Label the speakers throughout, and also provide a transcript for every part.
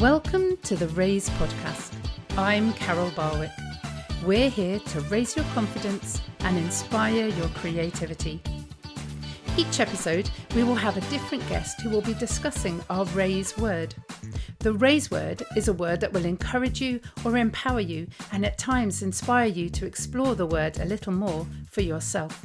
Speaker 1: Welcome to the Raise podcast. I'm Carol Barwick. We're here to raise your confidence and inspire your creativity. Each episode, we will have a different guest who will be discussing our Raise word. The Raise word is a word that will encourage you or empower you and at times inspire you to explore the word a little more for yourself.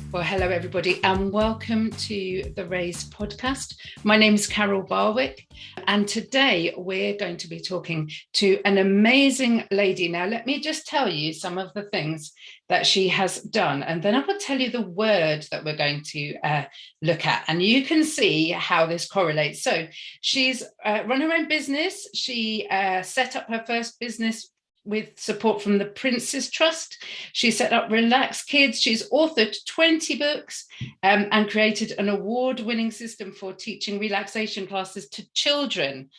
Speaker 1: Well, hello everybody and welcome to the Raise podcast. My name is Carol Barwick and today we're going to be talking to an amazing lady. Now, let me just tell you some of the things that she has done and then I will tell you the word that we're going to look at and you can see how this correlates. So she's run her own business. She set up her first business with support from the Prince's Trust. She set up Relax Kids. She's authored 20 books and created an award-winning system for teaching relaxation classes to children.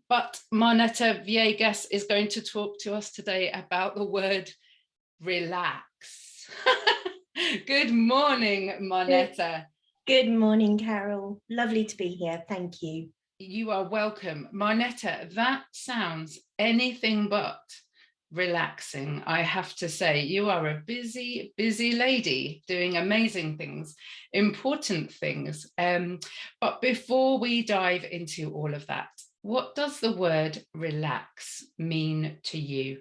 Speaker 1: But Marneta Viegas is going to talk to us today about the word relax. Good morning, Marneta.
Speaker 2: Good morning, Carol. Lovely to be here. Thank you.
Speaker 1: You are welcome. Marneta, that sounds anything but relaxing. I have to say, you are a busy lady doing amazing things, important things. But before we dive into all of that, what does the word relax mean to you?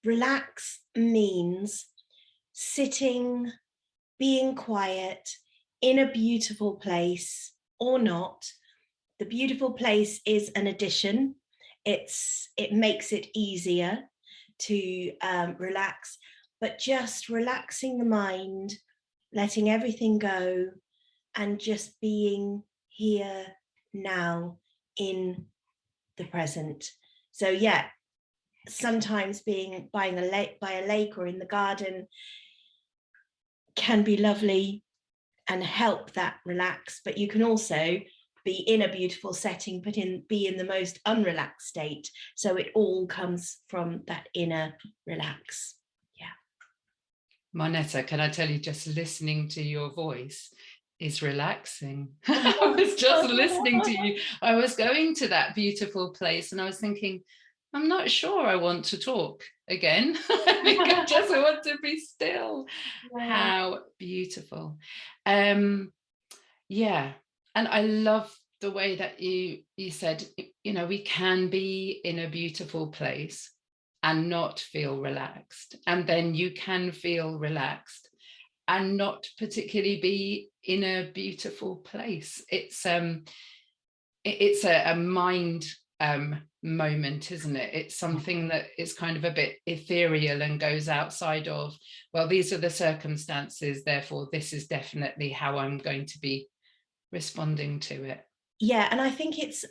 Speaker 2: Relax means sitting, being quiet in a beautiful place or not. The beautiful place is an addition. It makes it easier to relax, but just relaxing the mind, letting everything go and just being here now in the present. So yeah, sometimes by a lake or in the garden can be lovely and help that relax, but you can also be in a beautiful setting, but be in the most unrelaxed state. So it all comes from that inner relax. Yeah.
Speaker 1: Marneta, can I tell you, just listening to your voice is relaxing. I was just listening to you. I was going to that beautiful place and I was thinking, I'm not sure I want to talk again. I think I just want to be still. Yeah. How beautiful. Yeah. And I love the way that you said, you know, we can be in a beautiful place and not feel relaxed. And then you can feel relaxed and not particularly be in a beautiful place. It's a mind moment, isn't it? It's something that is kind of a bit ethereal and goes outside of, well, these are the circumstances, therefore this is definitely how I'm going to be responding to it.
Speaker 2: Yeah, and I think it's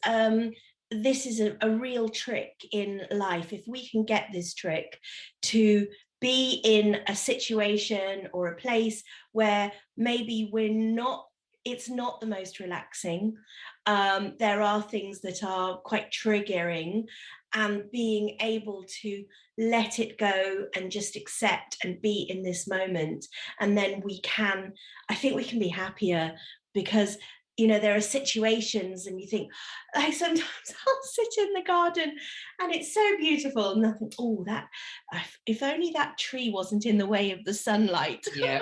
Speaker 2: this is a real trick in life. If we can get this trick to be in a situation or a place where maybe it's not the most relaxing. There are things that are quite triggering, and being able to let it go and just accept and be in this moment. And then I think we can be happier because, you know, there are situations and you think, like sometimes I'll sit in the garden and it's so beautiful and I think, oh, if only that tree wasn't in the way of the sunlight.
Speaker 1: Yeah.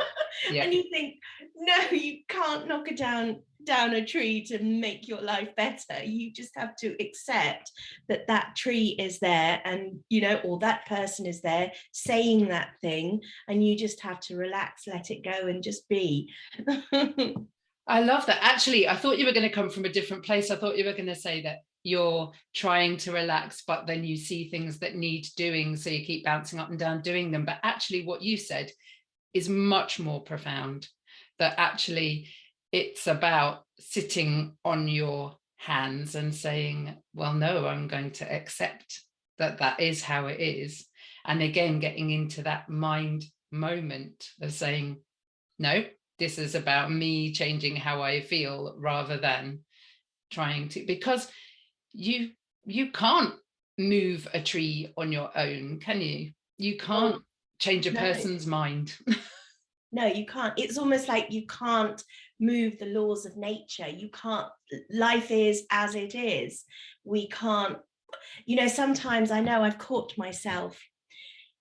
Speaker 2: And you think, no, you can't knock it down a tree to make your life better. You just have to accept that tree is there and, you know, or that person is there saying that thing, and you just have to relax, let it go and just be.
Speaker 1: I love that. Actually, I thought you were going to come from a different place. I thought you were going to say that you're trying to relax, but then you see things that need doing, so you keep bouncing up and down doing them. But actually what you said is much more profound, that actually it's about sitting on your hands and saying, well, no, I'm going to accept that is how it is. And again, getting into that mind moment of saying, no, this is about me changing how I feel rather than trying to, because you can't move a tree on your own, can you? You can't change a person's mind.
Speaker 2: No, you can't. It's almost like you can't move the laws of nature. You can't, life is as it is. We can't, sometimes I know I've caught myself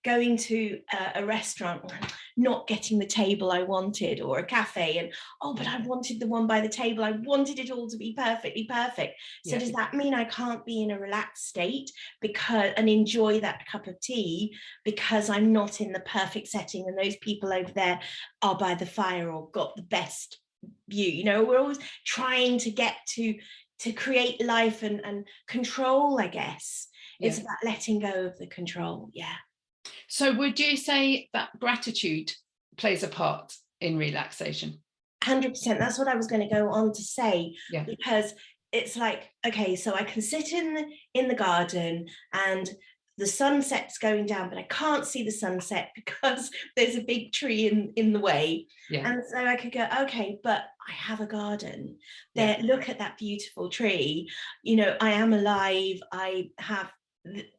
Speaker 2: going to a restaurant and not getting the table I wanted, or a cafe, and but I wanted the one by the table. I wanted it all to be perfectly perfect. So does that mean I can't be in a relaxed state and enjoy that cup of tea because I'm not in the perfect setting and those people over there are by the fire or got the best view? We're always trying to get to create life and control, I guess. It's about letting go of the control.
Speaker 1: So would you say that gratitude plays a part in relaxation?
Speaker 2: 100%. That's what I was going to go on to say, because it's like, okay, so I can sit in the garden and the sunset's going down, but I can't see the sunset because there's a big tree in the way. And so I could go, okay, but I have a garden there. Look at that beautiful tree. I am alive. I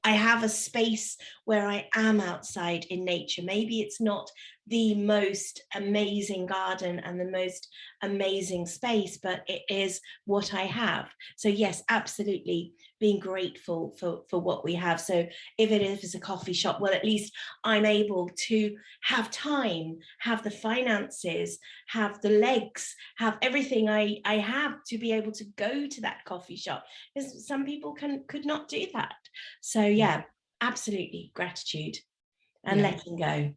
Speaker 2: have a space where I am outside in nature. Maybe it's not the most amazing garden and the most amazing space, but it is what I have. So yes, absolutely being grateful for what we have. So if it is a coffee shop, well, at least I'm able to have time, have the finances, have the legs, have everything I have to be able to go to that coffee shop. Because some people could not do that. So yeah, absolutely, gratitude and letting go.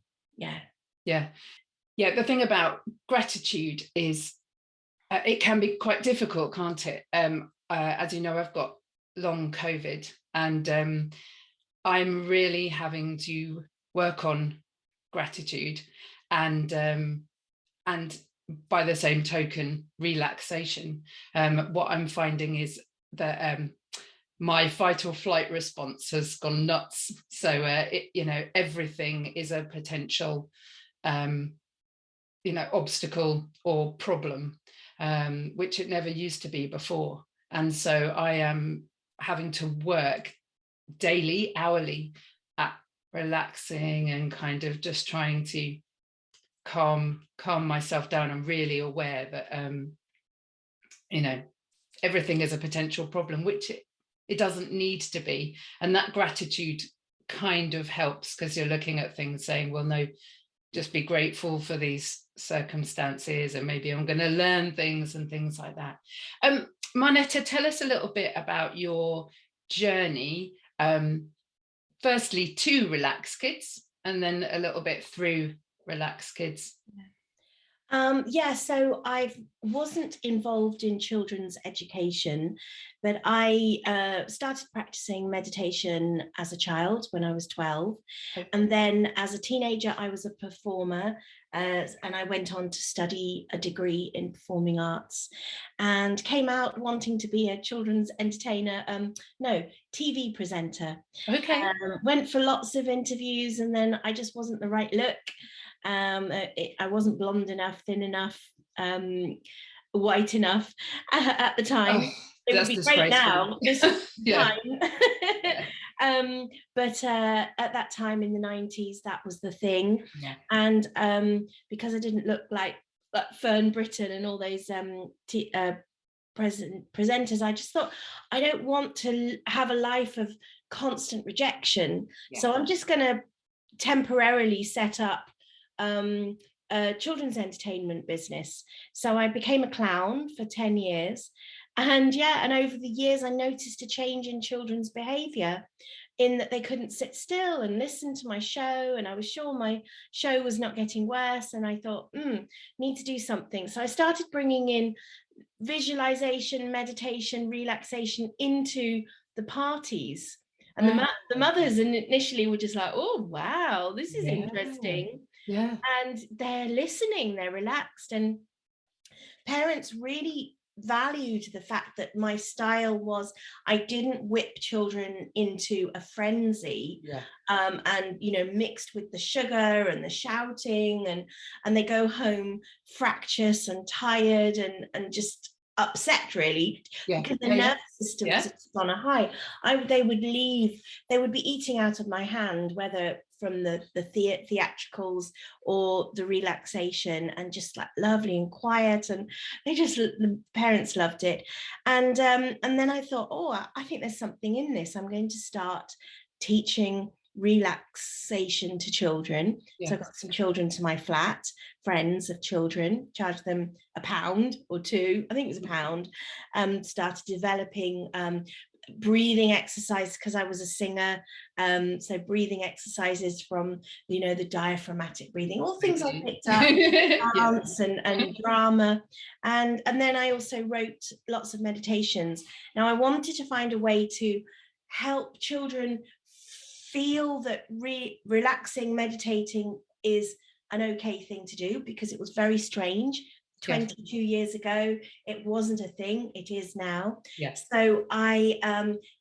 Speaker 1: The thing about gratitude is it can be quite difficult, can't it? As you know, I've got long COVID, and I'm really having to work on gratitude and by the same token, relaxation. What I'm finding is that my fight or flight response has gone nuts. So everything is a potential obstacle or problem, which it never used to be before. And so I am having to work daily, hourly, at relaxing and kind of just trying to calm myself down. I'm really aware that everything is a potential problem, which it doesn't need to be. And that gratitude kind of helps, because you're looking at things saying, well, no, just be grateful for these circumstances, and maybe I'm going to learn things and things like that. Marneta, tell us a little bit about your journey, firstly to Relax Kids, and then a little bit through Relax Kids.
Speaker 2: So I wasn't involved in children's education, but I started practicing meditation as a child when I was 12. Okay. And then as a teenager, I was a performer, and I went on to study a degree in performing arts, and came out wanting to be a children's entertainer, TV presenter.
Speaker 1: Okay.
Speaker 2: Went for lots of interviews, and then I just wasn't the right look. I wasn't blonde enough, thin enough, white enough at the time. It would be great now. This is time. But at that time in the 90s, that was the thing. And because I didn't look like Fern Britton and all those presenters, I just thought, I don't want to have a life of constant rejection. So I'm just going to temporarily set up a children's entertainment business. So I became a clown for 10 years. And over the years, I noticed a change in children's behavior, in that they couldn't sit still and listen to my show. And I was sure my show was not getting worse. And I thought, need to do something. So I started bringing in visualization, meditation, relaxation into the parties. And the mothers initially were just like, oh, wow, this is interesting. And they're listening, they're relaxed. And parents really valued the fact that my style was, I didn't whip children into a frenzy, and mixed with the sugar and the shouting, and they go home fractious and tired and just upset, really, because the nervous system was on a high. They would leave, they would be eating out of my hand, whether from the theatricals or the relaxation, and just like lovely and quiet, and the parents loved it. And then I thought, oh, I think there's something in this. I'm going to start teaching relaxation to children.
Speaker 1: Yeah.
Speaker 2: So I got some children to my flat, friends of children, charged them £1 or £2, I think it was £1, started developing breathing exercise, because I was a singer, so breathing exercises from the diaphragmatic breathing, all things I picked up, dance and drama, and then I also wrote lots of meditations. Now I wanted to find a way to help children feel that relaxing, meditating is an okay thing to do, because it was very strange 22 years ago. It wasn't a thing. It is now.
Speaker 1: Yes.
Speaker 2: So I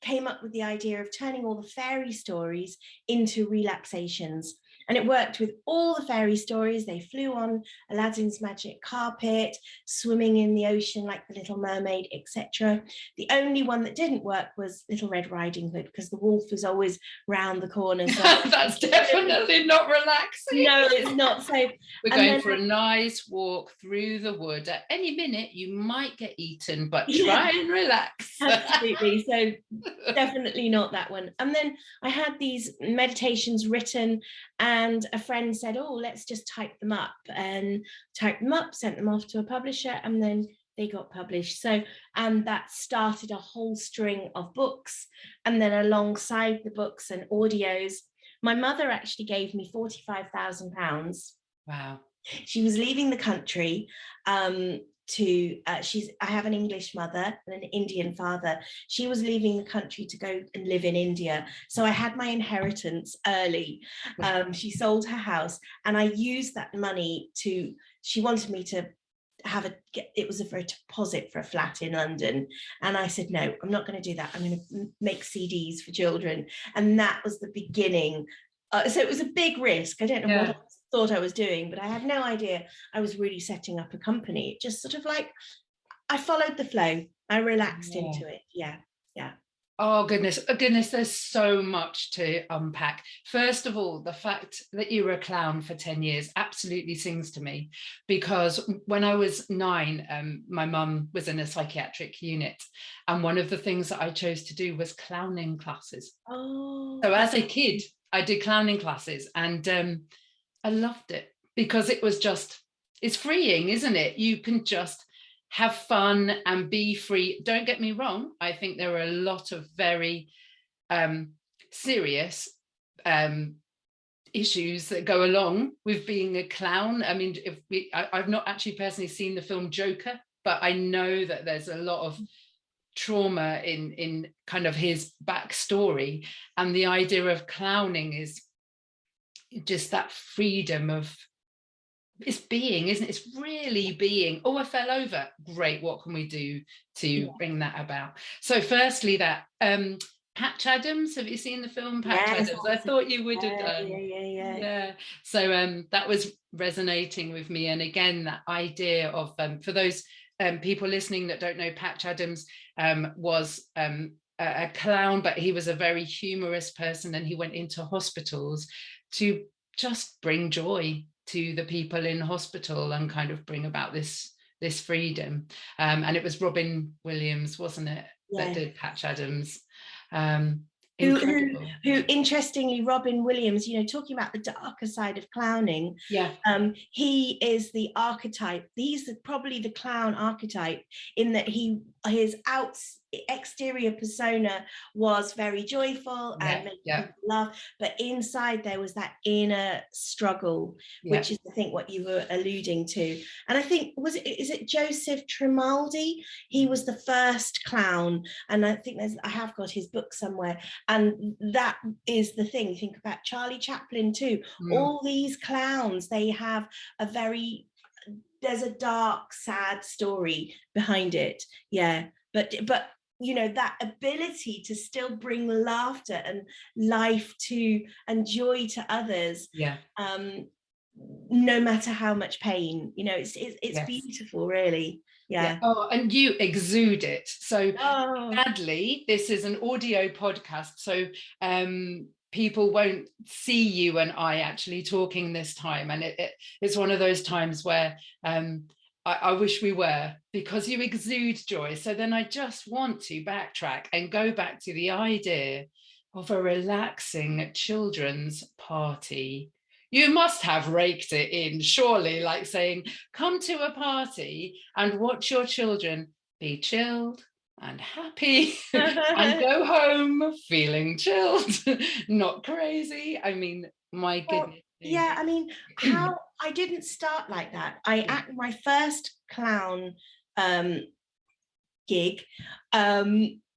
Speaker 2: came up with the idea of turning all the fairy stories into relaxations. And it worked with all the fairy stories. They flew on Aladdin's magic carpet, swimming in the ocean like the Little Mermaid, etc. The only one that didn't work was Little Red Riding Hood, because the wolf was always round the corner. So
Speaker 1: that's definitely not relaxing.
Speaker 2: No, it's not. So
Speaker 1: we're going for a nice walk through the wood. At any minute, you might get eaten, but try and relax.
Speaker 2: Absolutely. So definitely not that one. And then I had these meditations written, and a friend said, oh, let's just type them up, and typed them up, sent them off to a publisher, and then they got published. So that started a whole string of books. And then alongside the books and audios, my mother actually gave me £45,000.
Speaker 1: Wow.
Speaker 2: She was leaving the country I have an English mother and an Indian father. She was leaving the country to go and live in India. So I had my inheritance early. She sold her house, and I used that money she wanted me to it was for a deposit for a flat in London. And I said, no, I'm not going to do that. I'm going to make CDs for children. And that was the beginning. So it was a big risk. I don't know what I thought I was doing, but I had no idea I was really setting up a company. It just sort of like, I followed the flow. I relaxed into it. Yeah.
Speaker 1: Oh, goodness, there's so much to unpack. First of all, the fact that you were a clown for 10 years absolutely sings to me, because when I was 9, my mum was in a psychiatric unit, and one of the things that I chose to do was clowning classes. So as a kid, I did clowning classes, and I loved it, because it's freeing, isn't it? You can just have fun and be free. Don't get me wrong. I think there are a lot of very serious issues that go along with being a clown. I mean, I've not actually personally seen the film Joker, but I know that there's a lot of trauma in kind of his backstory, and the idea of clowning is just that freedom of, it's being, isn't it? It's really being. Oh, I fell over. Great. What can we do to bring that about? So firstly, that Patch Adams, have you seen the film Patch Adams? I thought you would have done. Yeah. So that was resonating with me. And again, that idea of, for those people listening that don't know, Patch Adams was a clown, but he was a very humorous person, and he went into hospitals to just bring joy to the people in hospital and kind of bring about this freedom. And it was Robin Williams, wasn't it, that did Patch Adams.
Speaker 2: Who interestingly, Robin Williams, talking about the darker side of clowning, he is the archetype. He's probably the clown archetype, in that his exterior persona was very joyful and made people laugh, but inside there was that inner struggle, which is, I think, what you were alluding to. And I think, is it Joseph Trimaldi? He was the first clown, and I think I have got his book somewhere, and that is the thing. Think about Charlie Chaplin too. All these clowns, they have there's a dark, sad story behind it. But that ability to still bring laughter and life and joy to others, no matter how much pain, it's beautiful, really.
Speaker 1: Oh, and you exude it. So sadly, this is an audio podcast, so people won't see you and I actually talking this time. And it's one of those times where I wish we were, because you exude joy. So then I just want to backtrack and go back to the idea of a relaxing children's party. You must have raked it in, surely, like saying, come to a party and watch your children be chilled and happy and go home feeling chilled, not crazy. I mean, my goodness.
Speaker 2: Yeah, I mean, how I didn't start like that. I act my first clown gig.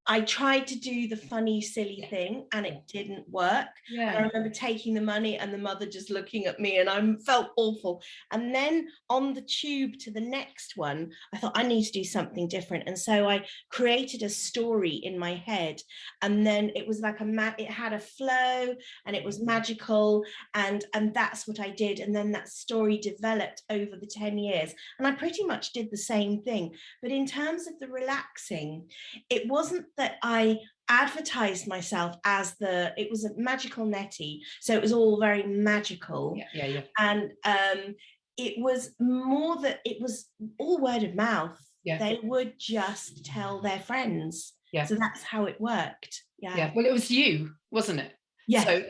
Speaker 2: I tried to do the funny, silly thing and it didn't work.
Speaker 1: Yeah.
Speaker 2: And I remember taking the money and the mother just looking at me, and I felt awful. And then on the tube to the next one, I thought I need to do something different. And so I created a story in my head. And then it was like it had a flow and it was magical. And that's what I did. And then that story developed over the 10 years. And I pretty much did the same thing. But in terms of the relaxing, it wasn't that I advertised myself as it was a magical netty, so it was all very magical.
Speaker 1: Yeah.
Speaker 2: And it was more that it was all word of mouth. They would just tell their friends. So that's how it worked.
Speaker 1: Well, it was you, wasn't it? So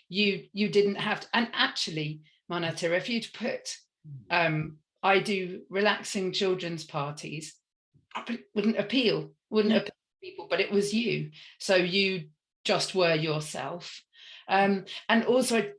Speaker 1: you didn't have to. And actually, Marneta, if you'd put I do relaxing children's parties, it wouldn't appeal to people, but it was you. So you just were yourself. And also I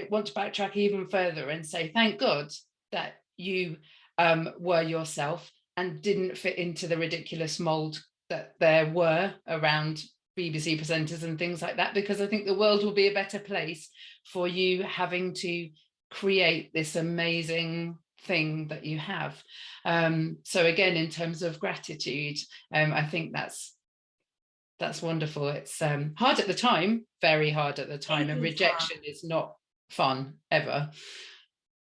Speaker 1: want to backtrack even further and say thank God that you were yourself and didn't fit into the ridiculous mold that there were around BBC presenters and things like that, because I think the world will be a better place for you having to create this amazing thing that you have. So again, in terms of gratitude, I think that's wonderful. It's hard at the time, very hard at the time, and rejection is not fun ever,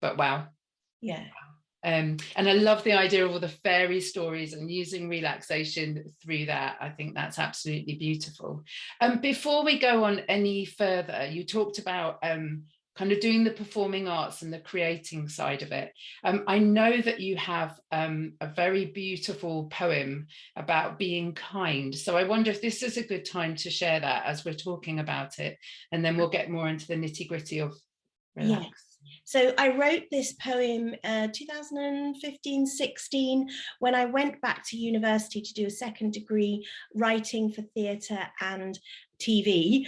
Speaker 1: but wow. And I love the idea of all the fairy stories and using relaxation through that. I think that's absolutely beautiful. Before we go on any further, you talked about kind of doing the performing arts and the creating side of it. I know that you have a very beautiful poem about being kind. So I wonder if this is a good time to share that as we're talking about it, and then we'll get more into the nitty-gritty of relax.
Speaker 2: Yes. So I wrote this poem 2015-16 when I went back to university to do a second degree writing for theatre and TV.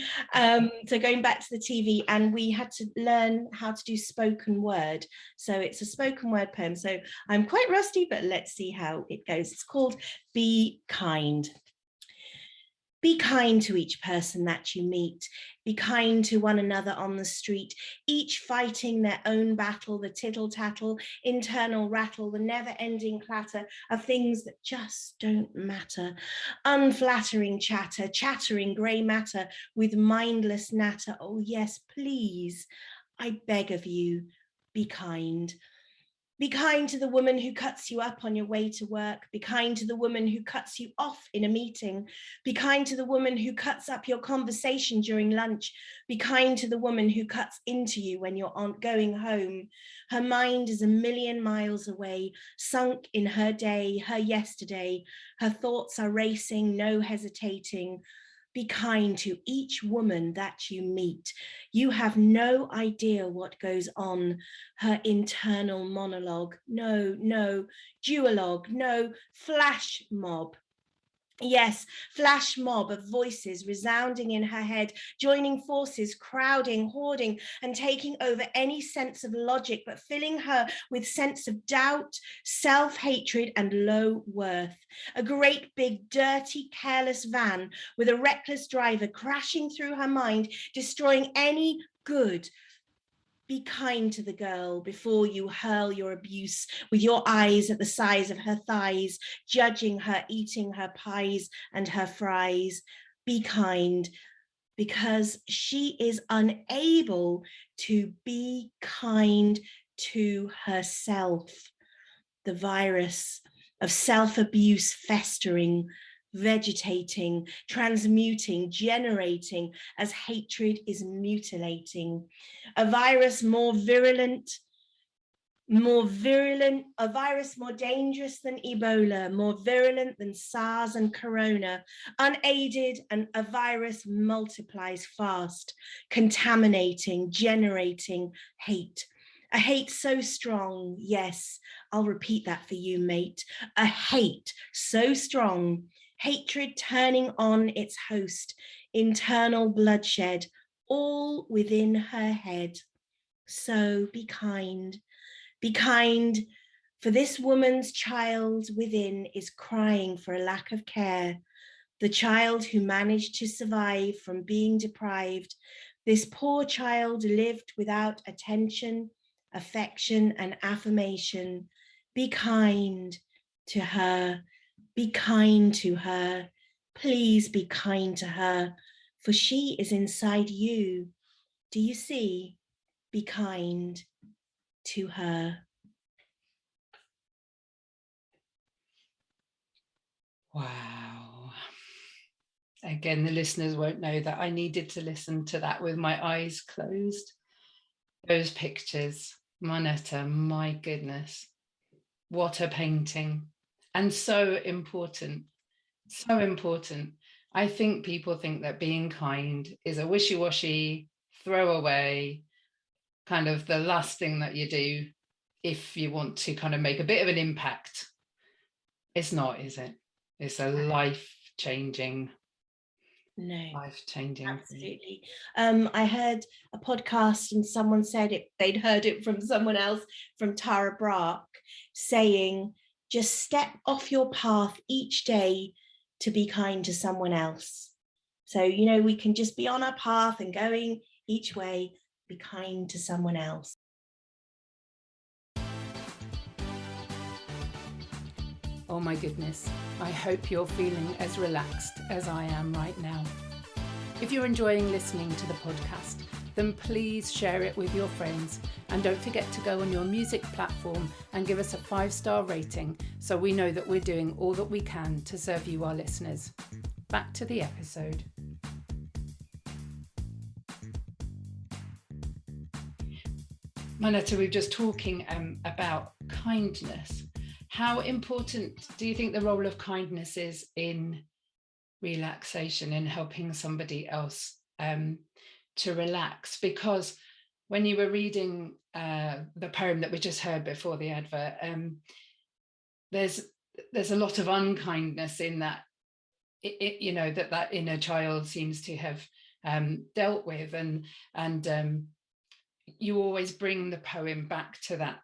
Speaker 2: So going back to the TV, and we had to learn how to do spoken word. So it's a spoken word poem. So I'm quite rusty, but let's see how it goes. It's called Be Kind. Be kind to each person that you meet. Be kind to one another on the street, each fighting their own battle, the tittle-tattle, internal rattle, the never-ending clatter of things that just don't matter. Unflattering chatter, chattering grey matter with mindless natter. Oh yes, please, I beg of you, be kind. Be kind to the woman who cuts you up on your way to work. Be kind to the woman who cuts you off in a meeting. Be kind to the woman who cuts up your conversation during lunch. Be kind to the woman who cuts into you when you're going home. Her mind is a million miles away, sunk in her day, her yesterday. Her thoughts are racing, no hesitating. Be kind to each woman that you meet. You have no idea what goes on. Her internal monologue. No, duologue. No, flash mob. Yes, flash mob of voices resounding in her head, joining forces, crowding, hoarding, and taking over any sense of logic, but filling her with sense of doubt, self-hatred, and low worth. A great big, dirty, careless van with a reckless driver crashing through her mind, destroying any good. Be kind to the girl before you hurl your abuse with your eyes at the size of her thighs, judging her eating her pies and her fries. Be kind, because she is unable to be kind to herself. The virus of self-abuse festering, vegetating, transmuting, generating as hatred is mutilating. A virus more virulent, a virus more dangerous than Ebola, more virulent than SARS and Corona, unaided, and a virus multiplies fast, contaminating, generating hate. A hate so strong, yes, I'll repeat that for you, mate. A hate so strong, hatred turning on its host, internal bloodshed, all within her head. So be kind, for this woman's child within is crying for a lack of care. The child who managed to survive from being deprived. This poor child lived without attention, affection, and affirmation. Be kind to her. Be kind to her. Please be kind to her, for she is inside you. Do you see? Be kind to her.
Speaker 1: Wow. Again, the listeners won't know that I needed to listen to that with my eyes closed. Those pictures, Marneta, my goodness, what a painting. And so important, so important. I think people think that being kind is a wishy-washy, throwaway, kind of the last thing that you do if you want to kind of make a bit of an impact. It's not, is it? It's a life-changing.
Speaker 2: Absolutely. I heard a podcast and someone said they'd heard it from someone else, from Tara Brach, saying, just step off your path each day to be kind to someone else. So, we can just be on our path and going each way, be kind to someone else.
Speaker 1: Oh my goodness, I hope you're feeling as relaxed as I am right now. If you're enjoying listening to the podcast, then please share it with your friends, and don't forget to go on your music platform and give us a 5-star rating so we know that we're doing all that we can to serve you, our listeners. Back to the episode. Marneta, we're just talking about kindness. How important do you think the role of kindness is in relaxation, in helping somebody else to relax? Because when you were reading the poem that we just heard before the advert, there's a lot of unkindness in that, that inner child seems to have dealt with, and you always bring the poem back to that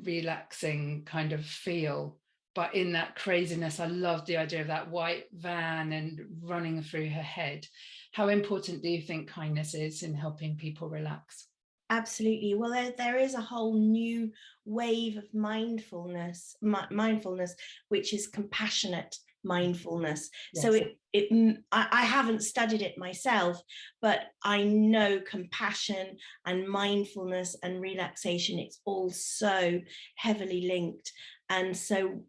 Speaker 1: relaxing kind of feel, but in that craziness. I love the idea of that white van and running through her head. How important do you think kindness is in helping people relax?
Speaker 2: Absolutely. Well, there is a whole new wave of mindfulness, which is compassionate mindfulness. Yes. So I haven't studied it myself, but I know compassion and mindfulness and relaxation, it's all so heavily linked. And so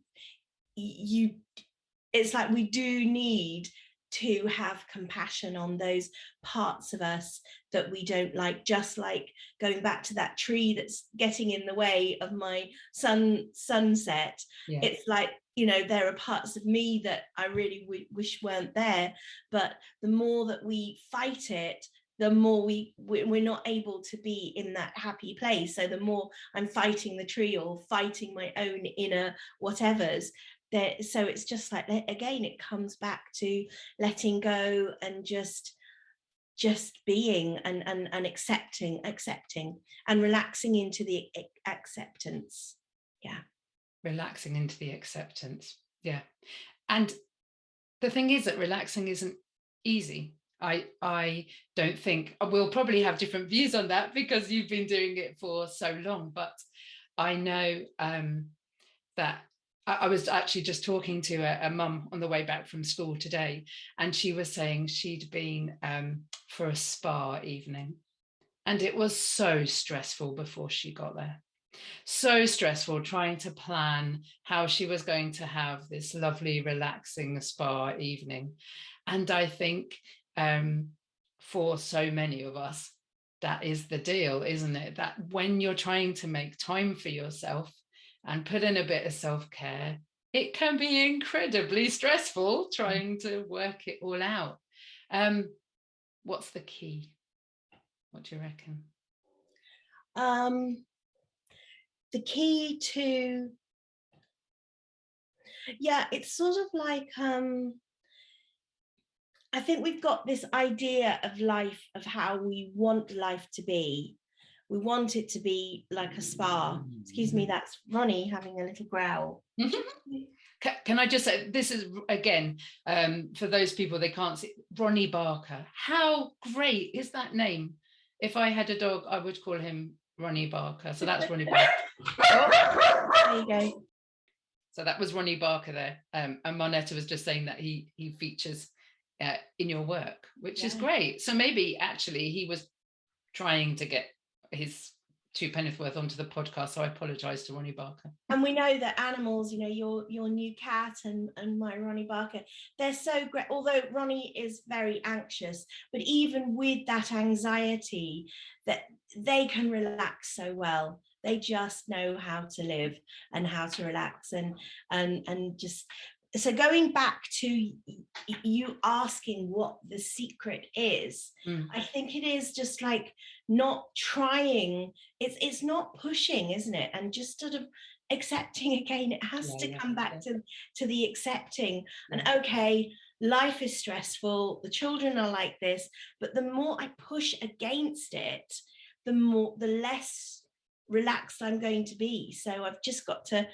Speaker 2: it's like we do need to have compassion on those parts of us that we don't like, just like going back to that tree that's getting in the way of my sunset. Yeah. It's like, there are parts of me that I really wish weren't there, but the more that we fight it, the more we're not able to be in that happy place. So the more I'm fighting the tree or fighting my own inner whatevers, so it's just like, again, it comes back to letting go and just being and accepting and relaxing into the acceptance. Yeah.
Speaker 1: Relaxing into the acceptance. Yeah. And the thing is that relaxing isn't easy. I don't think, we'll probably have different views on that because you've been doing it for so long, but I know that I was actually just talking to a mum on the way back from school today, and she was saying she'd been for a spa evening, and it was so stressful before she got there. So stressful trying to plan how she was going to have this lovely, relaxing spa evening. And I think for so many of us, that is the deal, isn't it? That when you're trying to make time for yourself and put in a bit of self-care, it can be incredibly stressful trying to work it all out. What's the key? What do you reckon?
Speaker 2: The key to, yeah, it's sort of like, I think we've got this idea of life, of how we want life to be. We want it to be like a spa. Excuse me, that's Ronnie having a little growl.
Speaker 1: Can I just say, this is, again, for those people they can't see, Ronnie Barker. How great is that name? If I had a dog, I would call him Ronnie Barker. So that's Ronnie Barker.
Speaker 2: Oh, there you go.
Speaker 1: So that was Ronnie Barker there. And Marneta was just saying that he features in your work, which is great. So maybe actually he was trying to get his two pennies worth onto the podcast. So I apologize to Ronnie Barker.
Speaker 2: And we know that animals, you know, your new cat and my Ronnie Barker, they're so great. Although Ronnie is very anxious, but even with that anxiety, that they can relax so well. They just know how to live and how to relax and just. So going back to you asking what the secret is, I think it is just like not trying. It's not pushing, isn't it? And just sort of accepting again. It has to come back to the accepting. And okay, life is stressful. The children are like this, but the more I push against it, the less relaxed I'm going to be. So I've just got to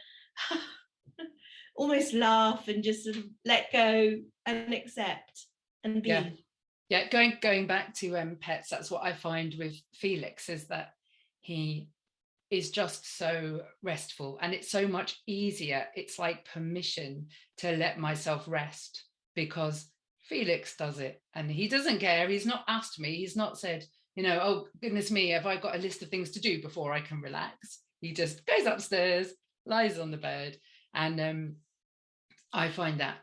Speaker 2: almost laugh and just sort of let go and accept and be.
Speaker 1: Yeah, going back to pets, that's what I find with Felix, is that he is just so restful, and it's so much easier. It's like permission to let myself rest because Felix does it and he doesn't care. He's not asked me, he's not said, you know, oh goodness me, have I got a list of things to do before I can relax? He just goes upstairs, lies on the bed, and I find that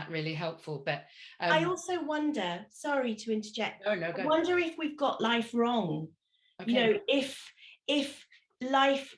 Speaker 1: really helpful. But
Speaker 2: I also wonder, sorry to interject,
Speaker 1: I
Speaker 2: wonder if we've got life wrong. Okay. You know, if life,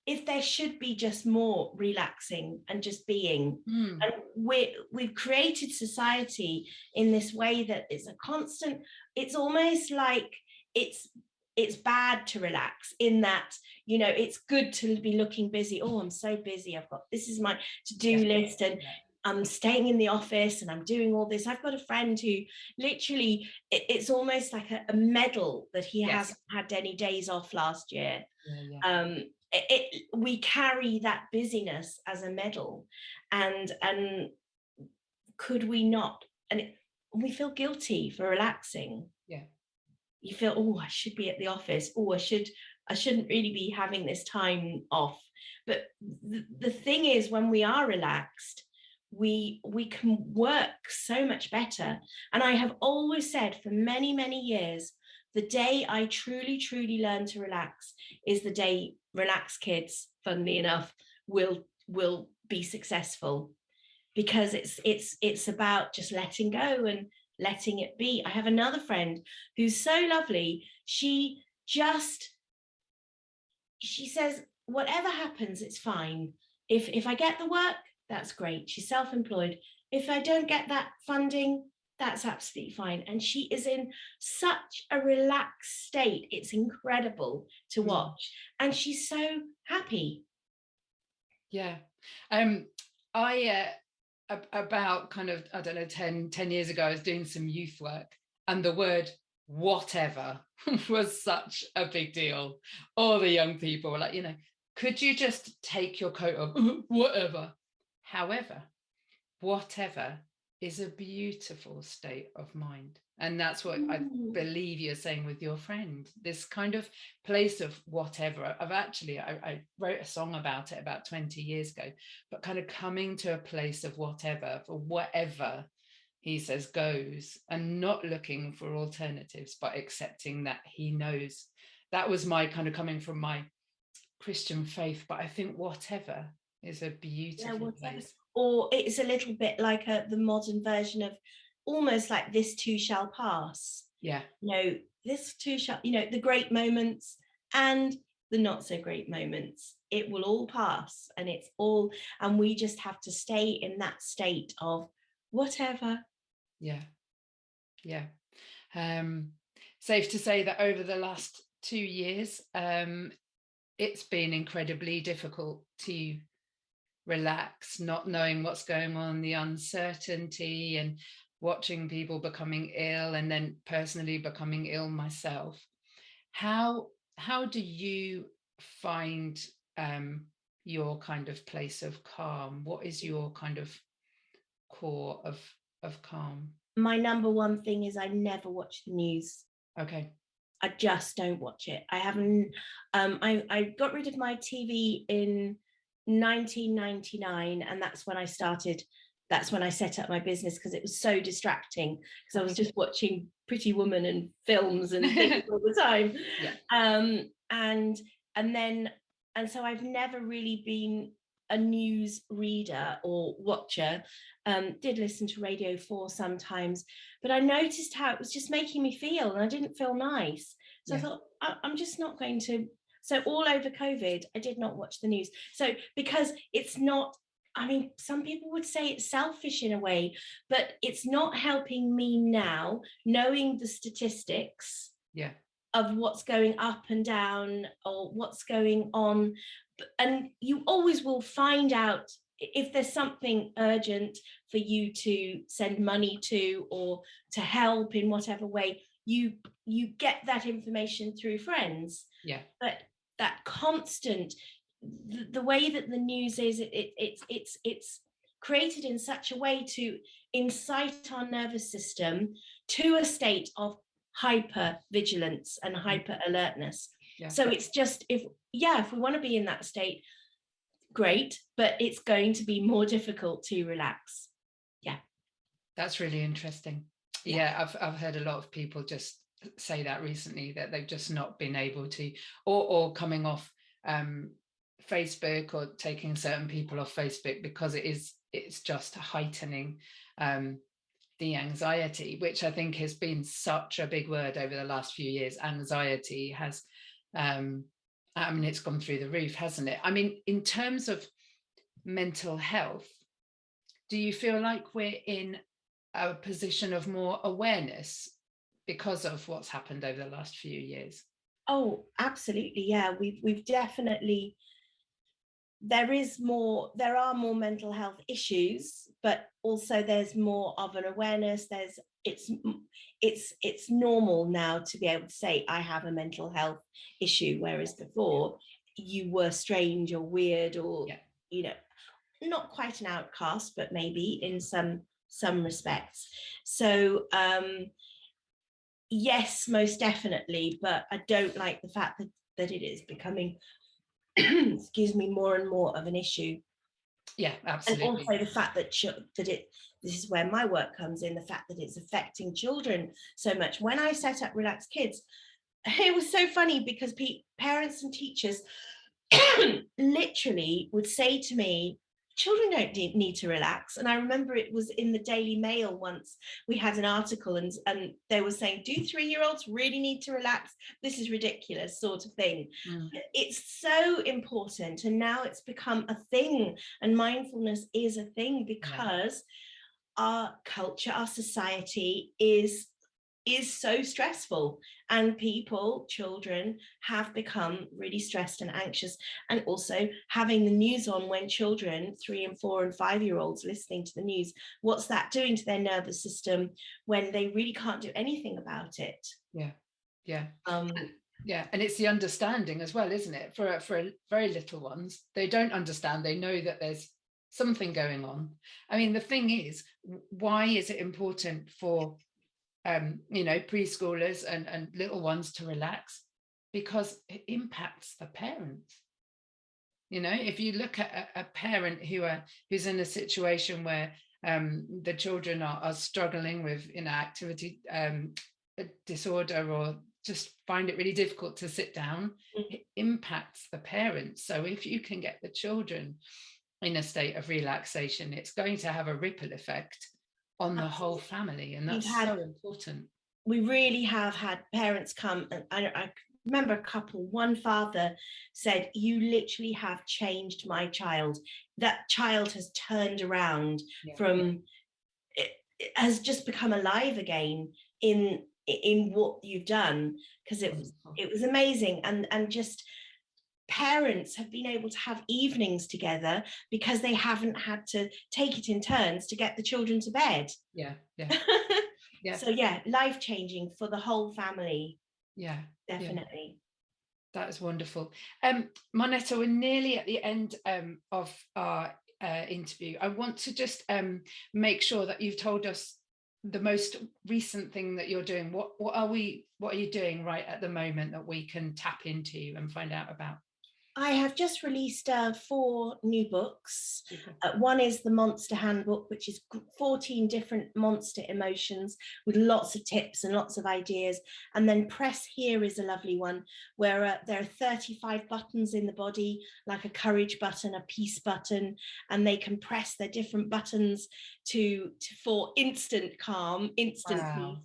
Speaker 2: if there should be just more relaxing and just being. And we've created society in this way that it's a constant, it's almost like it's bad to relax, in that, you know, it's good to be looking busy. Oh, I'm so busy, I've got, this is my to-do list, and I'm staying in the office and I'm doing all this. I've got a friend who literally, it's almost like a medal that he hasn't had any days off last year. We carry that busyness as a medal, and could we not, and we feel guilty for relaxing. You feel, oh, I should be at the office, oh, I shouldn't really be having this time off. But the thing is, when we are relaxed, we can work so much better. And I have always said for many, many years, the day I truly learn to relax is the day relaxed kids, funnily enough, will be successful, because it's about just letting go and letting it be. I have another friend who's so lovely. She says, whatever happens, it's fine. If I get the work, that's great. She's self-employed. If I don't get that funding, that's absolutely fine. And she is in such a relaxed state. It's incredible to watch. And she's so happy.
Speaker 1: Yeah. About kind of, I don't know, 10 years ago, I was doing some youth work, and the word whatever was such a big deal. All the young people were like, you know, could you just take your coat off? Whatever. However, whatever is a beautiful state of mind. And that's what I believe you're saying with your friend, this kind of place of whatever. I wrote a song about it about 20 years ago, but kind of coming to a place of whatever, for whatever he says goes, and not looking for alternatives, but accepting that he knows. That was my kind of coming from my Christian faith, but I think whatever is a beautiful place.
Speaker 2: Or it's a little bit like the modern version of almost like this too shall pass.
Speaker 1: Yeah.
Speaker 2: This too shall, the great moments and the not so great moments, it will all pass, and we just have to stay in that state of whatever.
Speaker 1: Yeah. Safe to say that over the last 2 years, it's been incredibly difficult to relax, not knowing what's going on, the uncertainty, and watching people becoming ill, and then personally becoming ill myself. How do you find your kind of place of calm? What is your kind of core of calm?
Speaker 2: My number one thing is I never watch the news.
Speaker 1: Okay.
Speaker 2: I just don't watch it. I haven't. I got rid of my TV in 1999, and that's when I started. That's when I set up my business, because it was so distracting, because I was just watching Pretty Woman and films and things all the time.
Speaker 1: Yeah.
Speaker 2: And so I've never really been a news reader or watcher. Did listen to Radio 4 sometimes, but I noticed how it was just making me feel, and I didn't feel nice. So I thought, I'm just not going to. So all over COVID, I did not watch the news. So because it's not, some people would say it's selfish in a way, but it's not helping me now, knowing the statistics of what's going up and down or what's going on. And you always will find out if there's something urgent for you to send money to, or to help in whatever way. You get that information through friends.
Speaker 1: Yeah.
Speaker 2: But that constant, the way that the news is, it's created in such a way to incite our nervous system to a state of hyper vigilance and hyper alertness. Yeah. So it's just, if we want to be in that state, great, but it's going to be more difficult to relax. Yeah.
Speaker 1: That's really interesting. Yeah, I've heard a lot of people just say that recently, that they've just not been able to, or coming off Facebook, or taking certain people off Facebook, because it's just heightening the anxiety, which I think has been such a big word over the last few years. Anxiety has, it's gone through the roof, hasn't it? In terms of mental health, do you feel like we're in a position of more awareness because of what's happened over the last few years?
Speaker 2: Oh, absolutely. Yeah, we've definitely, there are more mental health issues, but also there's more of an awareness. It's normal now to be able to say, I have a mental health issue, whereas before you were strange or weird, or not quite an outcast, but maybe in some respects. So yes, most definitely, but I don't like the fact that it is becoming excuse me, more and more of an issue.
Speaker 1: Yeah, absolutely.
Speaker 2: And also the fact that this is where my work comes in, the fact that it's affecting children so much. When I set up Relax Kids, it was so funny, because parents and teachers literally would say to me, children don't need to relax. And I remember it was in the Daily Mail once, we had an article, and they were saying, do 3-year-olds really need to relax? This is ridiculous, sort of thing. It's so important, and now it's become a thing, and mindfulness is a thing, because our culture, our society is so stressful, and children have become really stressed and anxious. And also having the news on, when children, 3 and 4 and 5-year-olds listening to the news, what's that doing to their nervous system when they really can't do anything about it?
Speaker 1: And it's the understanding as well, isn't it? For very little ones, they don't understand. They know that there's something going on. The thing is, why is it important for preschoolers and little ones to relax? Because it impacts the parents. If you look at a parent who's in a situation where the children are struggling with activity disorder, or just find it really difficult to sit down, it impacts the parents. So if you can get the children in a state of relaxation, it's going to have a ripple effect on the whole family, and that's so important.
Speaker 2: We really have had parents come, and I remember a couple, one father said, "You literally have changed my child. That child has turned around from, it has just become alive again in what you've done," because it was amazing. And just parents have been able to have evenings together because they haven't had to take it in turns to get the children to bed.
Speaker 1: Yeah.
Speaker 2: So yeah, life-changing for the whole family.
Speaker 1: Yeah,
Speaker 2: definitely.
Speaker 1: That is wonderful. Marneta, we're nearly at the end of our interview. I want to just make sure that you've told us the most recent thing that you're doing. What are you doing right at the moment that we can tap into and find out about?
Speaker 2: I have just released 4 new books. One is the Monster Handbook, which is 14 different monster emotions with lots of tips and lots of ideas. And then Press Here is a lovely one, where there are 35 buttons in the body, like a courage button, a peace button, and they can press their different buttons for instant calm, instant peace.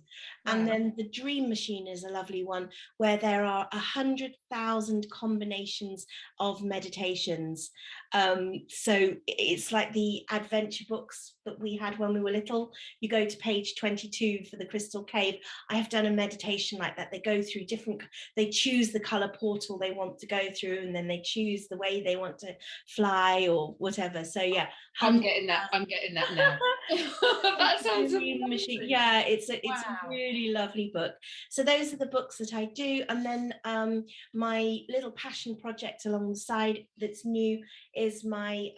Speaker 2: And then the Dream Machine is a lovely one, where there are 100,000 combinations of meditations. So it's like the adventure books that we had when we were little. You go to page 22 for the Crystal Cave. I have done a meditation like that. They go through they choose the color portal they want to go through, and then they choose the way they want to fly or whatever. So yeah,
Speaker 1: I'm getting that now. That sounds amazing.
Speaker 2: Yeah, it's a really lovely book. So those are the books that I do. And then my little passion project along the side that's new is my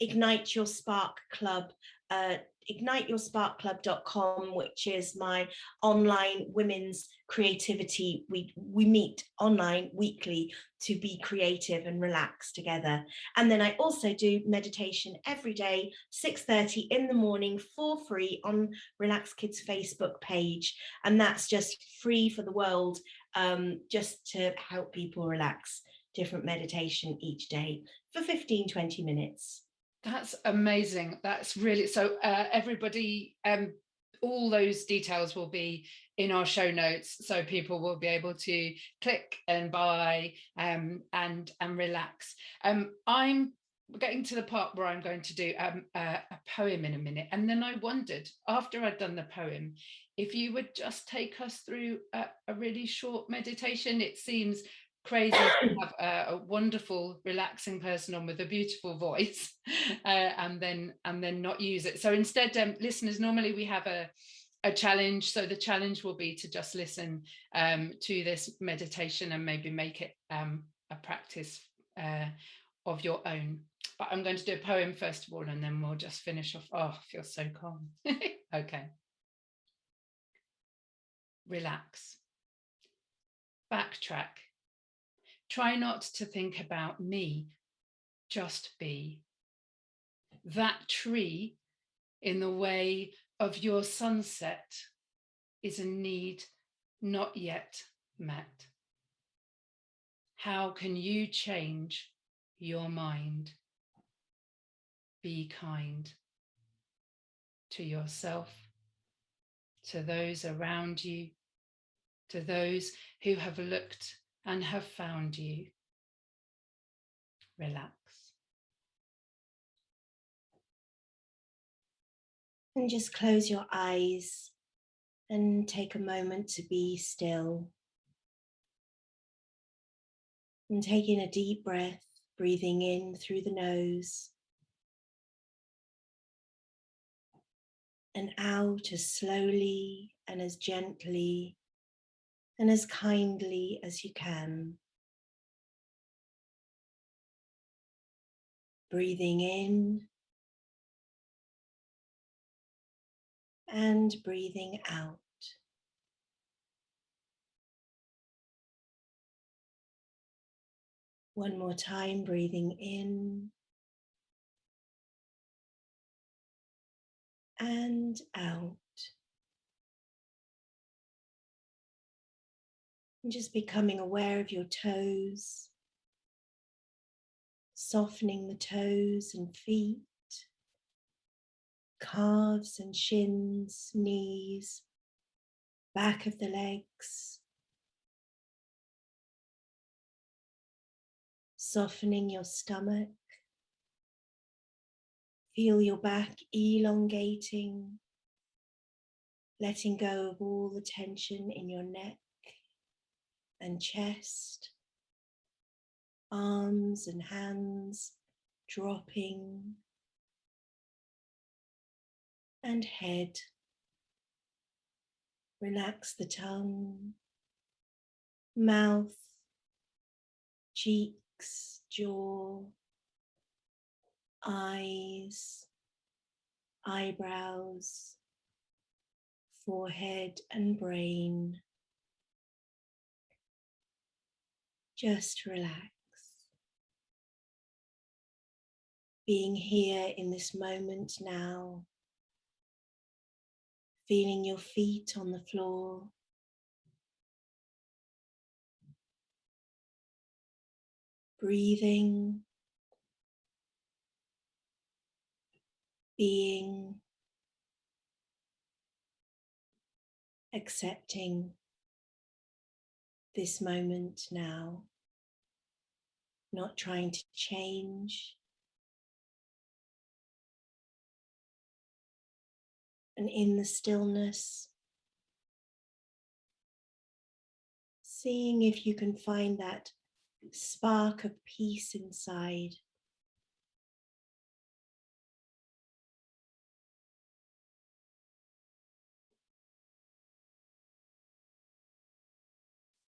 Speaker 2: Ignite Your Spark Club, igniteyoursparkclub.com, which is my online women's creativity. We meet online weekly to be creative and relax together. And then I also do meditation every day, 6:30 in the morning, for free on Relax Kids Facebook page. And that's just free for the world, just to help people relax. Different meditation each day for 15-20 minutes.
Speaker 1: That's amazing. That's really, so everybody, all those details will be in our show notes, so people will be able to click and buy and relax. I'm getting to the part where I'm going to do a poem in a minute, and then I wondered, after I'd done the poem, if you would just take us through a really short meditation. It seems crazy to have a wonderful, relaxing person on with a beautiful voice and then not use it. So instead, listeners, normally we have a challenge. So the challenge will be to just listen to this meditation and maybe make it a practice of your own. But I'm going to do a poem first of all, and then we'll just finish off. Oh, I feel so calm. Okay. Relax. Backtrack. Try not to think about me, just be. That tree in the way of your sunset is a need not yet met. How can you change your mind? Be kind to yourself, to those around you, to those who have looked and have found you. Relax.
Speaker 2: And just close your eyes and take a moment to be still. And taking a deep breath, breathing in through the nose and out as slowly and as gently and as kindly as you can. Breathing in and breathing out. One more time, breathing in and out. And just becoming aware of your toes, softening the toes and feet, calves and shins, knees, back of the legs, softening your stomach. Feel your back elongating, letting go of all the tension in your neck and chest, arms and hands dropping, and head. Relax the tongue, mouth, cheeks, jaw, eyes, eyebrows, forehead and brain. Just relax. Being here in this moment now, feeling your feet on the floor, breathing, being, accepting this moment now, not trying to change. And in the stillness, seeing if you can find that spark of peace inside.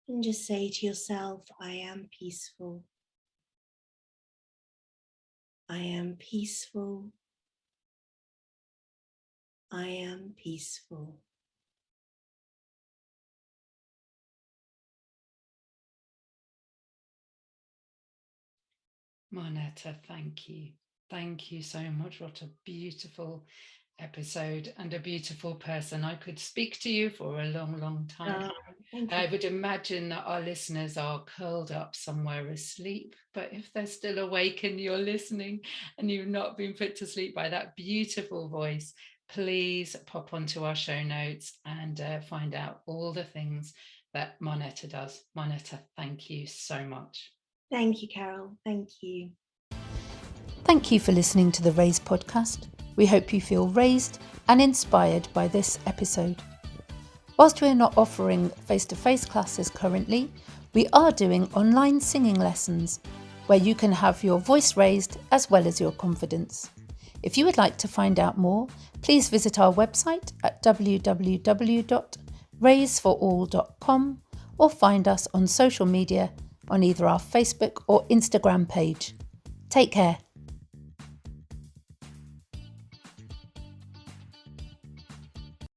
Speaker 2: And just say to yourself, I am peaceful. I am peaceful. I am peaceful.
Speaker 1: Marneta, thank you. Thank you so much. What a beautiful episode and a beautiful person. I could speak to you for a long, long time.
Speaker 2: Thank you.
Speaker 1: I would imagine that our listeners are curled up somewhere asleep, but if they're still awake and you're listening and you've not been put to sleep by that beautiful voice, please pop onto our show notes and find out all the things that Marneta does. Marneta, thank you so much.
Speaker 2: Thank you, Carol. Thank you.
Speaker 3: Thank you for listening to the Raise podcast. We hope you feel raised and inspired by this episode. Whilst we're not offering face-to-face classes currently, we are doing online singing lessons where you can have your voice raised as well as your confidence. If you would like to find out more, please visit our website at www.raiseforall.com or find us on social media on either our Facebook or Instagram page. Take care.